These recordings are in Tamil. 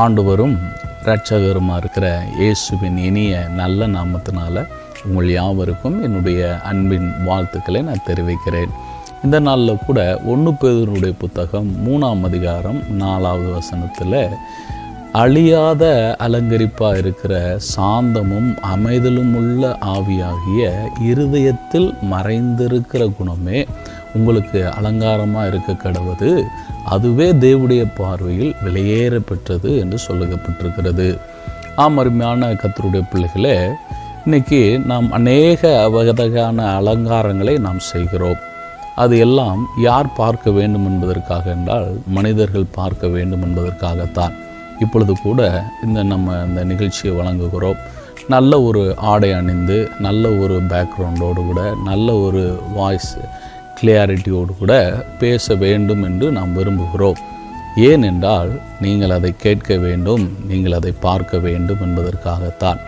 ஆண்டவரும் இரட்சகருமா இருக்கிற இயேசுவின் இனிய நல்ல நாமத்தினால உங்கள் யாவருக்கும் என்னுடைய அன்பின் வாழ்த்துக்களை நான் தெரிவிக்கிறேன். இந்த நாளில் கூட 1 பேதுருவுடைய புத்தகம் 3ஆம் அதிகாரம் 4வது வசனத்தில் அழியாத அலங்கரிப்பாக இருக்கிற சாந்தமும் அமைதலும் உள்ள ஆவியாகிய இருதயத்தில் மறைந்திருக்கிற குணமே உங்களுக்கு அலங்காரமாக இருக்க கடவுது, அதுவே தேவனுடைய பார்வையில் விலையேற பெற்றது என்று சொல்லப்பட்டிருக்கிறது. அருமையான கர்த்தருடைய பிள்ளைகளே, இன்னைக்கு நாம் அநேக வகையான அலங்காரங்களை நாம் செய்கிறோம். அது எல்லாம் யார் பார்க்க வேண்டும் என்பதற்காக என்றால் மனிதர்கள் பார்க்க வேண்டும் என்பதற்காகத்தான். இப்பொழுது கூட இந்த நிகழ்ச்சியை வழங்குகிறோம். நல்ல ஒரு ஆடை அணிந்து, நல்ல ஒரு பேக்ரவுண்டோடு கூட, நல்ல ஒரு வாய்ஸ் கிளியாரிட்டியோடு கூட பேச வேண்டும் என்று நாம் விரும்புகிறோம். ஏனென்றால் நீங்கள் அதை கேட்க வேண்டும், நீங்கள் அதை பார்க்க வேண்டும் என்பதற்காகத்தான்.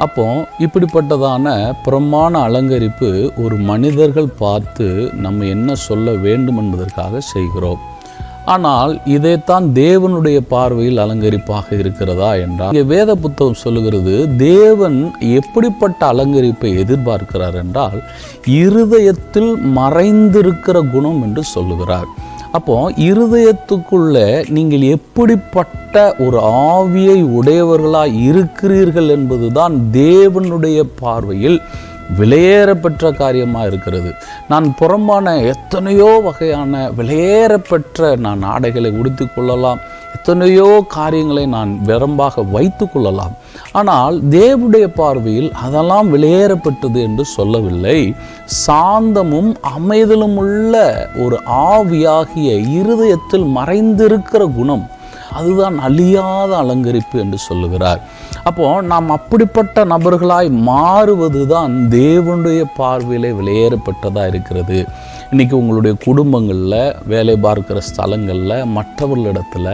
அப்போ இப்படிப்பட்டதான பிரமாண அலங்கரிப்பு ஒரு மனிதர்கள் பார்த்து நம்ம என்ன சொல்ல வேண்டும் என்பதற்காக செய்கிறோம். ஆனால் இதைத்தான் தேவனுடைய பார்வையில் அலங்கரிப்பாக இருக்கிறதா என்றால், இங்கே வேத புத்தகம் சொல்லுகிறது, தேவன் எப்படிப்பட்ட அலங்கரிப்பை எதிர்பார்க்கிறார் என்றால் இருதயத்தில் மறைந்திருக்கிற குணம் என்று சொல்லுகிறார். அப்போ இருதயத்துக்குள்ள நீங்கள் எப்படிப்பட்ட ஒரு ஆவியை உடையவர்களாய் இருக்கிறீர்கள் என்பதுதான் தேவனுடைய பார்வையில் விலையேறப்பெற்ற காரியமாக இருக்கிறது. நான் புறம்பான எத்தனையோ வகையான விலையேறப்பெற்ற நான் ஆடைகளை உடுத்தி கொள்ளலாம், எத்தனையோ காரியங்களை நான் விரும்பாக வைத்து கொள்ளலாம். ஆனால் தேவனுடைய பார்வையில் அதெல்லாம் விலையேறப்பட்டது என்று சொல்லவில்லை. சாந்தமும் அமைதலும் உள்ள ஒரு ஆவியாகிய இருதயத்தில் மறைந்திருக்கிற குணம், அதுதான் அழியாத அலங்கரிப்பு என்று சொல்லுகிறார். அப்போ நாம் அப்படிப்பட்ட நபர்களாய் மாறுவது தான் தேவனுடைய பார்வையிலே விலையேறப்பட்டதாக இருக்கிறது. இன்றைக்கி உங்களுடைய குடும்பங்களில், வேலை பார்க்கிற ஸ்தலங்களில், மற்றவர்களிடத்தில்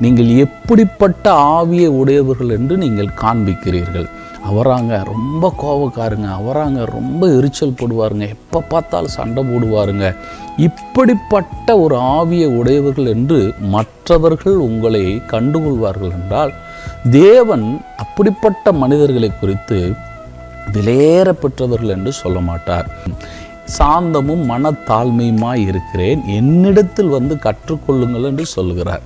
நீங்கள் எப்படிப்பட்ட ஆவியை உடையவர்கள் என்று நீங்கள் காண்பிக்கிறீர்கள். அவராங்க ரொம்ப கோபக்காருங்க, அவராங்க ரொம்ப எரிச்சல் போடுவாருங்க, எப்போ பார்த்தாலும் சண்டை போடுவாருங்க, இப்படிப்பட்ட ஒரு ஆவியை உடையவர்கள் என்று மற்றவர்கள் உங்களை கண்டுகொள்வார்கள் என்றால், தேவன் அப்படிப்பட்ட மனிதர்களை குறித்து விலையேறப்பெற்றவர்கள் என்று சொல்ல மாட்டார். சாந்தமும் மனத்தாழ்மையுமாய் இருக்கிறேன், என்னிடத்தில் வந்து கற்றுக்கொள்ளுங்கள் என்று சொல்லுகிறார்.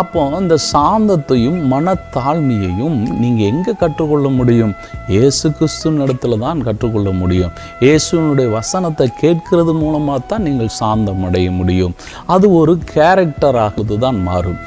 அப்போ இந்த சாந்தத்தையும் மனத்தாழ்மையையும் நீங்கள் எங்கே கற்றுக்கொள்ள முடியும்? இயேசு கிறிஸ்துவின் இடத்துல தான் கற்றுக்கொள்ள முடியும். இயேசுனுடைய வசனத்தை கேட்கிறது மூலமாக தான் நீங்கள் சாந்தம் அடைய முடியும். அது ஒரு கேரக்டராக தான் மாறும்.